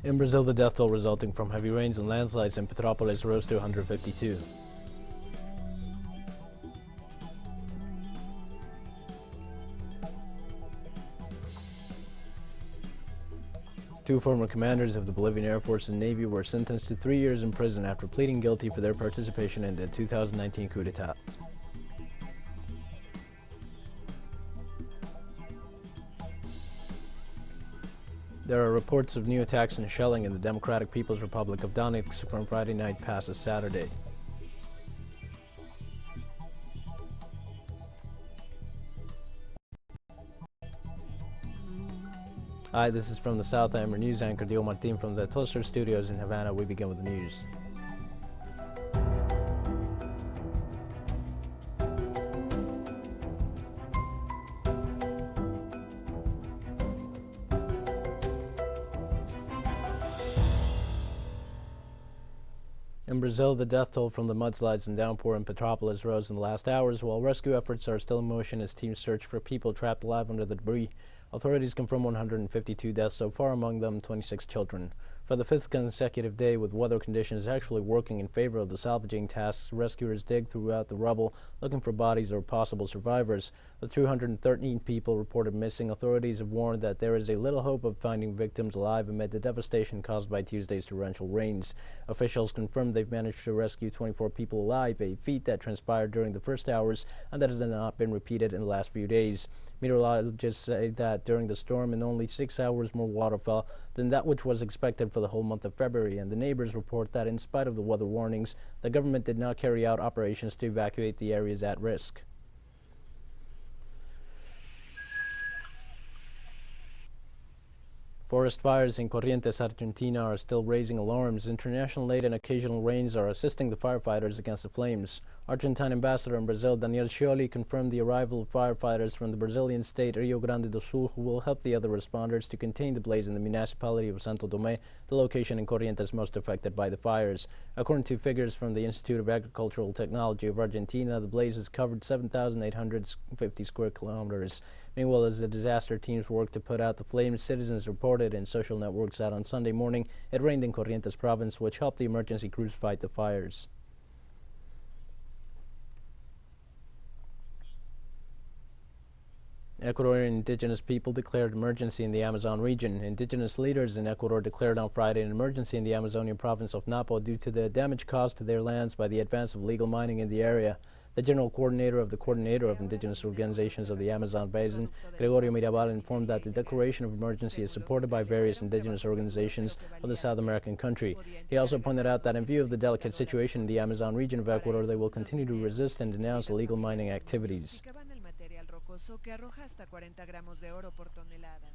In Brazil, the death toll resulting from heavy rains and landslides in Petropolis rose to 152. Two former commanders of the Bolivian Air Force and Navy were sentenced to 3 years in prison after pleading guilty for their participation in the 2019 coup d'etat. There are reports of new attacks and shelling in the Democratic People's Republic of Donetsk from Friday night past Saturday. Hi, this is from the South. I am your news anchor, Dio Martin, from the teleSUR studios in Havana. We begin with the news. In Brazil, the death toll from the mudslides and downpour in Petropolis rose in the last hours, while rescue efforts are still in motion as teams search for people trapped alive under the debris. Authorities confirm 152 deaths so far, among them 26 children. For the fifth consecutive day, with weather conditions actually working in favor of the salvaging tasks, rescuers dig throughout the rubble looking for bodies or possible survivors. With 213 people reported missing, authorities have warned that there is a little hope of finding victims alive amid the devastation caused by Tuesday's torrential rains. Officials confirmed they've managed to rescue 24 people alive, a feat that transpired during the first hours and that has not been repeated in the last few days. Meteorologists say that during the storm, in only 6 hours more water fell than that which was expected for the whole month of February, and the neighbors report that in spite of the weather warnings, the government did not carry out operations to evacuate the areas at risk. Forest fires in Corrientes, Argentina are still raising alarms. International aid and occasional rains are assisting the firefighters against the flames. Argentine ambassador in Brazil, Daniel Scioli, confirmed the arrival of firefighters from the Brazilian state Rio Grande do Sul, who will help the other responders to contain the blaze in the municipality of Santo Tomé, the location in Corrientes most affected by the fires. According to figures from the Institute of Agricultural Technology of Argentina, the blaze has covered 7,850 square kilometers. Meanwhile, as the disaster teams work to put out the flames, citizens reported in social networks that on Sunday morning it rained in Corrientes province, which helped the emergency crews fight the fires. Ecuadorian indigenous people declared emergency in the Amazon region. Indigenous leaders in Ecuador declared on Friday an emergency in the Amazonian province of Napo due to the damage caused to their lands by the advance of illegal mining in the area. The general coordinator of the Coordinator of Indigenous Organizations of the Amazon Basin, Gregorio Mirabal, informed that the declaration of emergency is supported by various indigenous organizations of the South American country. He also pointed out that in view of the delicate situation in the Amazon region of Ecuador, they will continue to resist and denounce illegal mining activities. Que arroja hasta 40 gramos de oro por tonelada.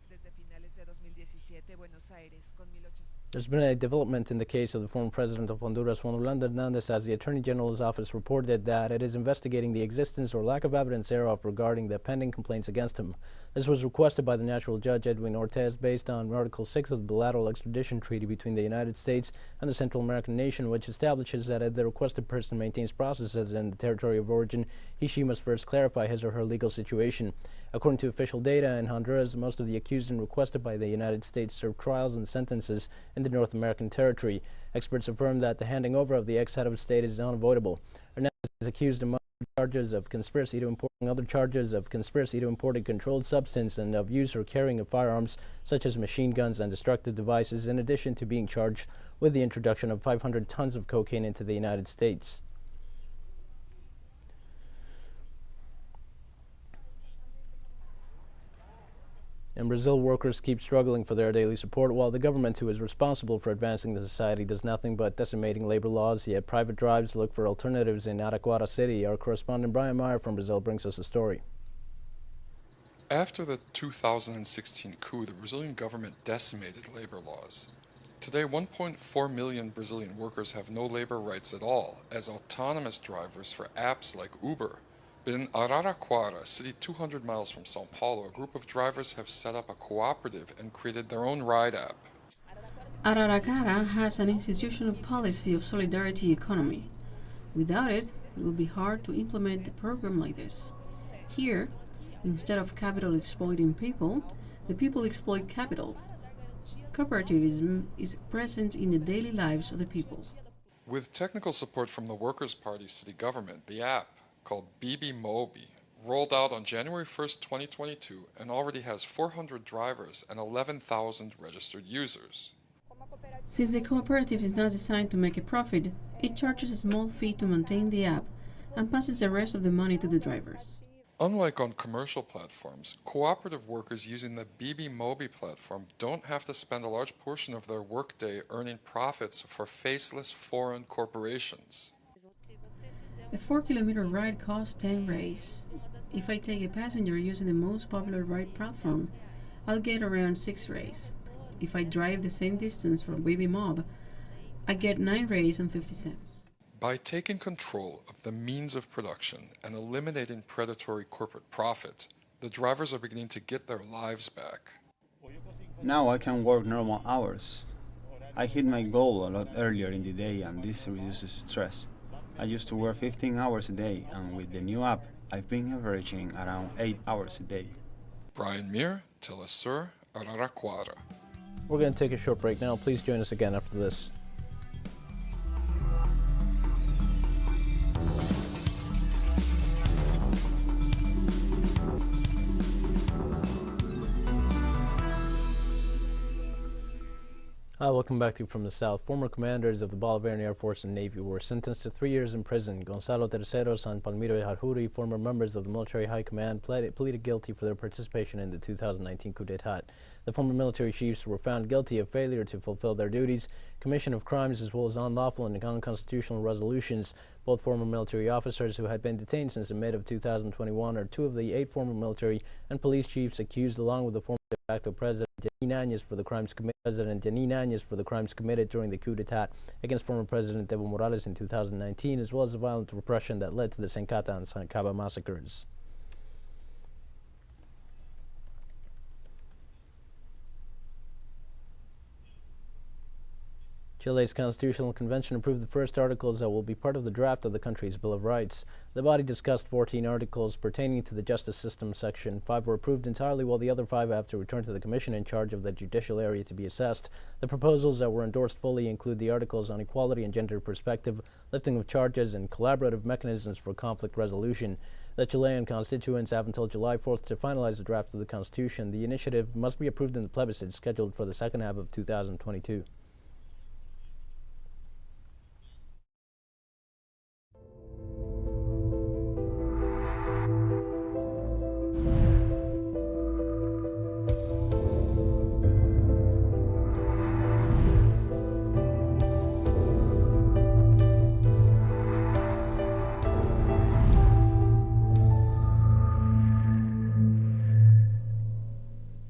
Desde finales de 2017, Buenos Aires, con 1800. There's been a development in the case of the former president of Honduras, Juan Orlando Hernandez, as the Attorney General's office reported that it is investigating the existence or lack of evidence thereof regarding the pending complaints against him. This was requested by the natural judge Edwin Ortez based on Article 6 of the bilateral extradition treaty between the United States and the Central American nation, which establishes that if the requested person maintains processes in the territory of origin, she must first clarify his or her legal situation. According to official data in Honduras, most of the accused and requested by the United States served trials and sentences in the North American territory. Experts affirm that the handing over of the ex-head of state is unavoidable. Hernandez is accused among charges of conspiracy to import a controlled substance and of use or carrying of firearms such as machine guns and destructive devices, in addition to being charged with the introduction of 500 tons of cocaine into the United States. In Brazil, workers keep struggling for their daily support, while the government, who is responsible for advancing the society, does nothing but decimating labor laws. Yet private drives look for alternatives in Araraquara City. Our correspondent Brian Meyer from Brazil brings us a story. After the 2016 coup, the Brazilian government decimated labor laws. Today, 1.4 million Brazilian workers have no labor rights at all as autonomous drivers for apps like Uber. But in Araraquara, a city 200 miles from São Paulo, a group of drivers have set up a cooperative and created their own ride app. Araraquara has an institutional policy of solidarity economy. Without it, it would be hard to implement a program like this. Here, instead of capital exploiting people, the people exploit capital. cooperativism is present in the daily lives of the people. With technical support from the Workers' Party city government, the app, called BB Mobi, rolled out on January 1st, 2022, and already has 400 drivers and 11,000 registered users. Since the cooperative is not designed to make a profit, it charges a small fee to maintain the app and passes the rest of the money to the drivers. Unlike on commercial platforms, cooperative workers using the BB Mobi platform don't have to spend a large portion of their workday earning profits for faceless foreign corporations. The 4-kilometer ride costs 10 reais. If I take a passenger using the most popular ride platform, I'll get around 6 reais. If I drive the same distance from BB Mob, I get 9 reais and 50 cents. By taking control of the means of production and eliminating predatory corporate profit, the drivers are beginning to get their lives back. Now I can work normal hours. I hit my goal a lot earlier in the day and this reduces stress. I used to work 15 hours a day and with the new app, I've been averaging around 8 hours a day. Brian Mir, teleSUR, Araraquara. We're going to take a short break now. Please join us again after this. Welcome back to From the South. Former commanders of the Bolivarian Air Force and Navy were sentenced to 3 years in prison. Gonzalo Terceros and Palmiro Harjuri, former members of the Military High Command, pleaded guilty for their participation in the 2019 coup d'etat. The former military chiefs were found guilty of failure to fulfill their duties, commission of crimes, as well as unlawful and unconstitutional resolutions. Both former military officers who had been detained since the mid of 2021 are 2 of the 8 former military and police chiefs accused, along with the former de facto President Yanez for the crimes committed during the coup d'etat against former President Evo Morales in 2019, as well as the violent repression that led to the Sencata and Sancaba massacres. Chile's Constitutional Convention approved the first articles that will be part of the draft of the country's Bill of Rights. The body discussed 14 articles pertaining to the justice system section. 5 were approved entirely, while the other 5 have to return to the commission in charge of the judicial area to be assessed. The proposals that were endorsed fully include the articles on equality and gender perspective, lifting of charges, and collaborative mechanisms for conflict resolution. The Chilean constituents have until July 4th to finalize the draft of the Constitution. The initiative must be approved in the plebiscite scheduled for the second half of 2022.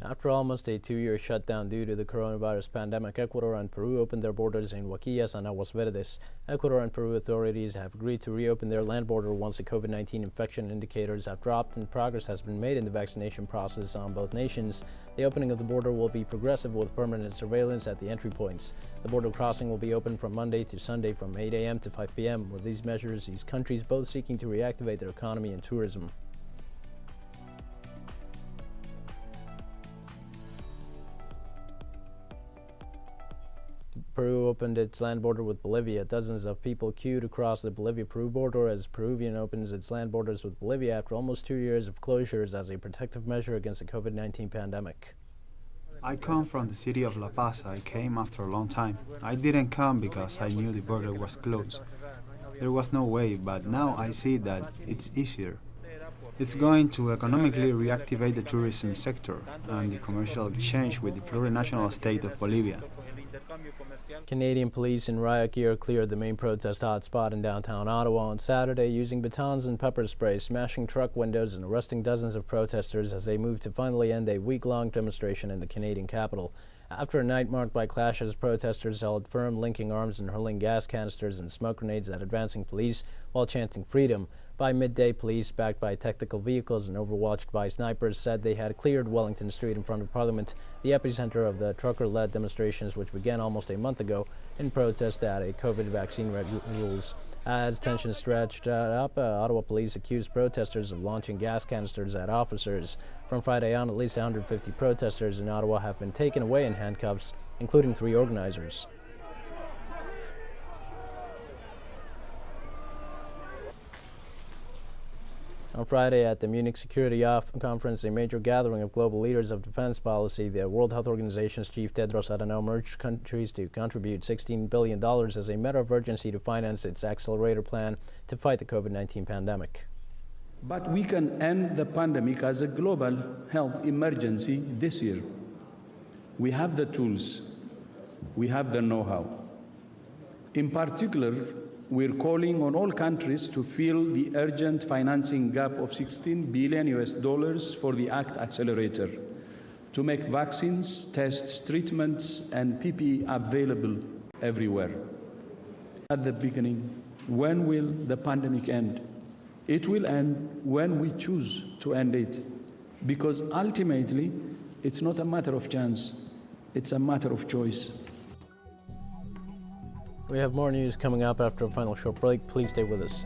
After almost a 2-year shutdown due to the coronavirus pandemic, Ecuador and Peru opened their borders in Huaquillas and Aguas Verdes. Ecuador and Peru authorities have agreed to reopen their land border once the COVID-19 infection indicators have dropped and progress has been made in the vaccination process on both nations. The opening of the border will be progressive with permanent surveillance at the entry points. The border crossing will be open from Monday to Sunday from 8 a.m. to 5 p.m. With these measures, these countries both seeking to reactivate their economy and tourism. Peru opened its land border with Bolivia. Dozens of people queued across the Bolivia-Peru border as Peruvian opens its land borders with Bolivia after almost 2 years of closures as a protective measure against the COVID-19 pandemic. I come from the city of La Paz. I came after a long time. I didn't come because I knew the border was closed. There was no way, but now I see that it's easier. It's going to economically reactivate the tourism sector and the commercial exchange with the plurinational state of Bolivia. Canadian police in riot gear cleared the main protest hotspot in downtown Ottawa on Saturday using batons and pepper spray, smashing truck windows and arresting dozens of protesters as they moved to finally end a week-long demonstration in the Canadian capital. After a night marked by clashes, protesters held firm, linking arms and hurling gas canisters and smoke grenades at advancing police while chanting freedom. By midday, police, backed by tactical vehicles and overwatched by snipers, said they had cleared Wellington Street in front of Parliament, the epicenter of the trucker-led demonstrations which began almost a month ago in protest at a COVID vaccine rules. As tensions stretched up, Ottawa police accused protesters of launching gas canisters at officers. From Friday on, at least 150 protesters in Ottawa have been taken away in handcuffs, including 3 organizers. On Friday at the Munich Security Conference, a major gathering of global leaders of defense policy, the World Health Organization's chief Tedros Adhanom urged countries to contribute $16 billion as a matter of urgency to finance its accelerator plan to fight the COVID-19 pandemic. But we can end the pandemic as a global health emergency this year. We have the tools. We have the know-how. In particular, we're calling on all countries to fill the urgent financing gap of $16 billion for the ACT Accelerator to make vaccines, tests, treatments, and PPE available everywhere. At the beginning, when will the pandemic end? It will end when we choose to end it, because ultimately, it's not a matter of chance, it's a matter of choice. We have more news coming up after a final short break. Please stay with us.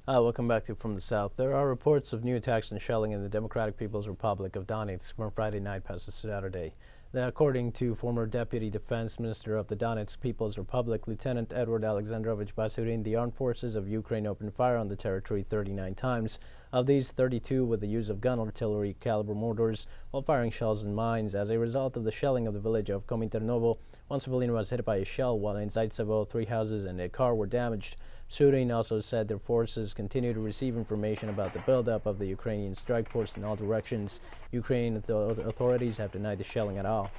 Welcome back to From the South. There are reports of new attacks and shelling in the Democratic People's Republic of Donetsk from Friday night past Saturday. According to former Deputy Defense Minister of the Donetsk People's Republic, Lieutenant Edward Alexandrovich Basurin, the armed forces of Ukraine opened fire on the territory 39 times. Of these, 32 with the use of gun artillery caliber mortars, while firing shells and mines. As a result of the shelling of the village of Kominternovo, one civilian was hit by a shell, while in Zaitsevo, 3 houses and a car were damaged. Basurin also said their forces continue to receive information about the buildup of the Ukrainian strike force in all directions. Ukrainian authorities have denied the shelling at all.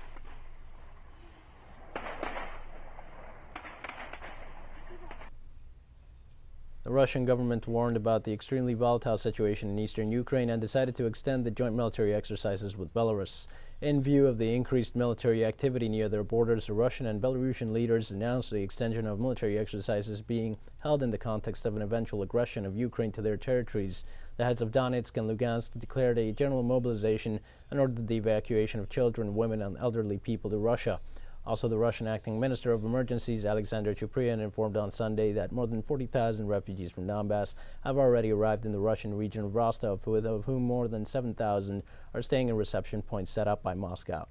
The Russian government warned about the extremely volatile situation in eastern Ukraine and decided to extend the joint military exercises with Belarus. In view of the increased military activity near their borders, the Russian and Belarusian leaders announced the extension of military exercises being held in the context of an eventual aggression of Ukraine to their territories. The heads of Donetsk and Lugansk declared a general mobilization and ordered the evacuation of children, women, and elderly people to Russia. Also, the Russian acting Minister of Emergencies, Alexander Chupryan, informed on Sunday that more than 40,000 refugees from Donbass have already arrived in the Russian region of Rostov, of whom more than 7,000 are staying in reception points set up by Moscow.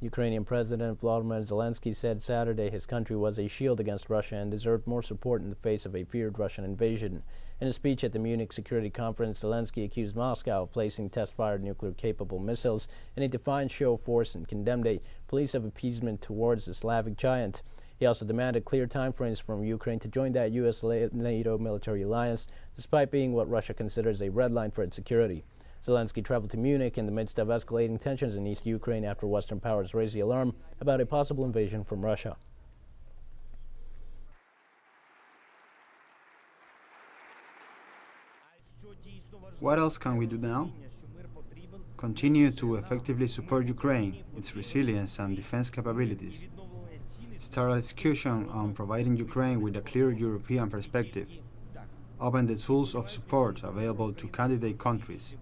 Ukrainian President Volodymyr Zelensky said Saturday his country was a shield against Russia and deserved more support in the face of a feared Russian invasion. In a speech at the Munich Security Conference, Zelensky accused Moscow of placing test-fired nuclear-capable missiles in a defiant show of force and condemned a police of appeasement towards the Slavic giant. He also demanded clear timeframes from Ukraine to join that U.S.-NATO military alliance, despite being what Russia considers a red line for its security. Zelensky traveled to Munich in the midst of escalating tensions in East Ukraine after Western powers raised the alarm about a possible invasion from Russia. What else can we do now? Continue to effectively support Ukraine, its resilience and defense capabilities. Start a discussion on providing Ukraine with a clear European perspective. Open the tools of support available to candidate countries.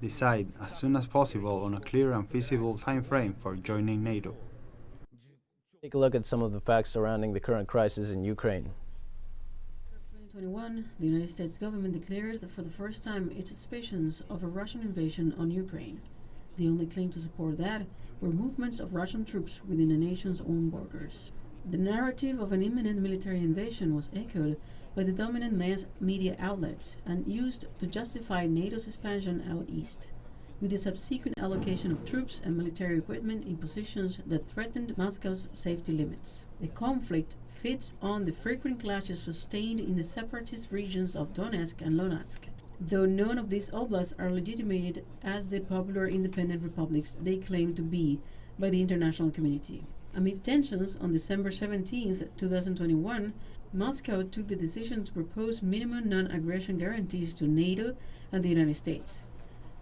Decide as soon as possible on a clear and feasible time frame for joining NATO. Take a look at some of the facts surrounding the current crisis in Ukraine. In 2021, the United States government declared that for the first time its suspicions of a Russian invasion on Ukraine. The only claim to support that were movements of Russian troops within the nation's own borders. The narrative of an imminent military invasion was echoed by the dominant mass media outlets and used to justify NATO's expansion out east, with the subsequent allocation of troops and military equipment in positions that threatened Moscow's safety limits. The conflict feeds on the frequent clashes sustained in the separatist regions of Donetsk and Luhansk, though none of these oblasts are legitimated as the popular independent republics they claim to be by the international community. Amid tensions on December 17, 2021, Moscow took the decision to propose minimum non-aggression guarantees to NATO and the United States,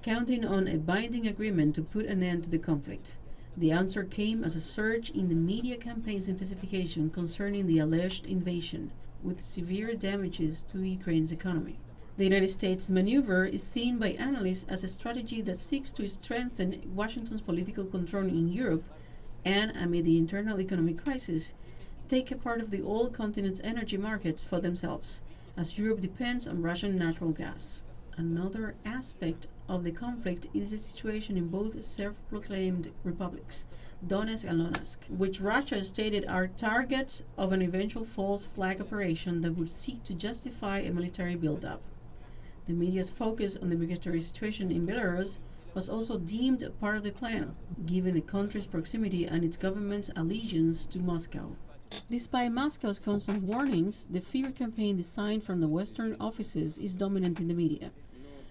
counting on a binding agreement to put an end to the conflict. The answer came as a surge in the media campaign's intensification concerning the alleged invasion, with severe damages to Ukraine's economy. The United States maneuver is seen by analysts as a strategy that seeks to strengthen Washington's political control in Europe and, amid the internal economic crisis, take a part of the old continent's energy markets for themselves, as Europe depends on Russian natural gas. Another aspect of the conflict is the situation in both self-proclaimed republics, Donetsk and Luhansk, which Russia stated are targets of an eventual false flag operation that would seek to justify a military buildup. The media's focus on the migratory situation in Belarus was also deemed a part of the plan, given the country's proximity and its government's allegiance to Moscow. Despite Moscow's constant warnings, the fear campaign designed from the Western offices is dominant in the media,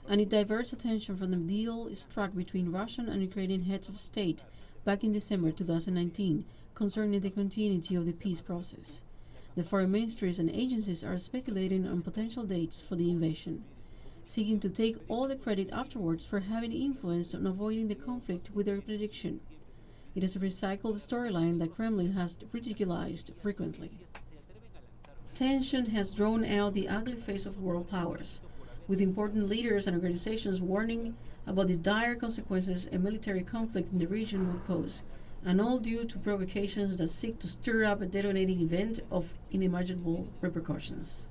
and it diverts attention from the deal struck between Russian and Ukrainian heads of state back in December 2019 concerning the continuity of the peace process. The foreign ministries and agencies are speculating on potential dates for the invasion, seeking to take all the credit afterwards for having influenced on avoiding the conflict with their prediction. It is a recycled storyline that Kremlin has ridiculized frequently. Tension has drawn out the ugly face of world powers, with important leaders and organizations warning about the dire consequences a military conflict in the region would pose, and all due to provocations that seek to stir up a detonating event of unimaginable repercussions.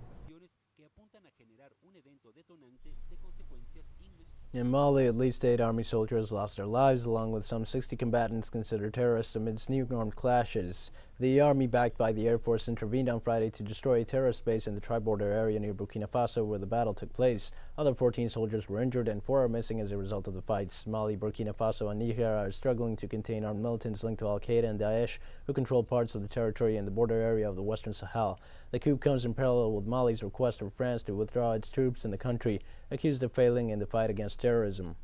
In Mali, at least 8 army soldiers lost their lives, along with some 60 combatants considered terrorists amidst new armed clashes. The army, backed by the Air Force, intervened on Friday to destroy a terrorist base in the tri-border area near Burkina Faso, where the battle took place. Other 14 soldiers were injured and 4 are missing as a result of the fights. Mali, Burkina Faso, and Niger are struggling to contain armed militants linked to Al-Qaeda and Daesh, who control parts of the territory in the border area of the Western Sahel. The coup comes in parallel with Mali's request for France to withdraw its troops in the country, accused of failing in the fight against terrorism.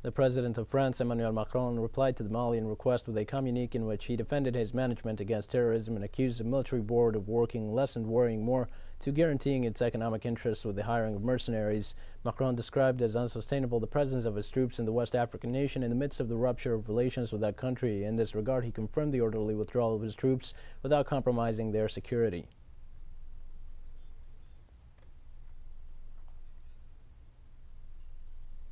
The president of France, Emmanuel Macron, replied to the Malian request with a communique in which he defended his management against terrorism and accused the military board of working less and worrying more to guaranteeing its economic interests with the hiring of mercenaries. Macron described as unsustainable the presence of his troops in the West African nation in the midst of the rupture of relations with that country. In this regard, he confirmed the orderly withdrawal of his troops without compromising their security.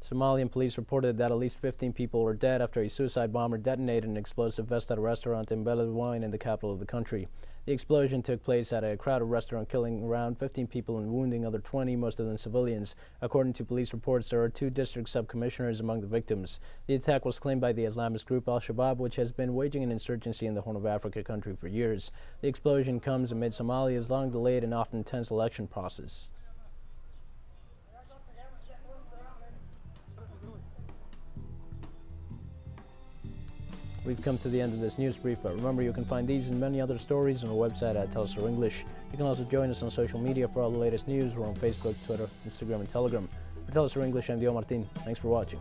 Somalian police reported that at least 15 people were dead after a suicide bomber detonated an explosive vest at a restaurant in Beledweyne in the capital of the country. The explosion took place at a crowded restaurant, killing around 15 people and wounding other 20, most of them civilians. According to police reports, there are 2 district sub-commissioners among the victims. The attack was claimed by the Islamist group Al-Shabaab, which has been waging an insurgency in the Horn of Africa country for years. The explosion comes amid Somalia's long-delayed and often tense election process. We've come to the end of this news brief, but remember you can find these and many other stories on our website at teleSUR English. You can also join us on social media for all the latest news. We're on Facebook, Twitter, Instagram, and Telegram. For teleSUR English, I'm Dio Martin. Thanks for watching.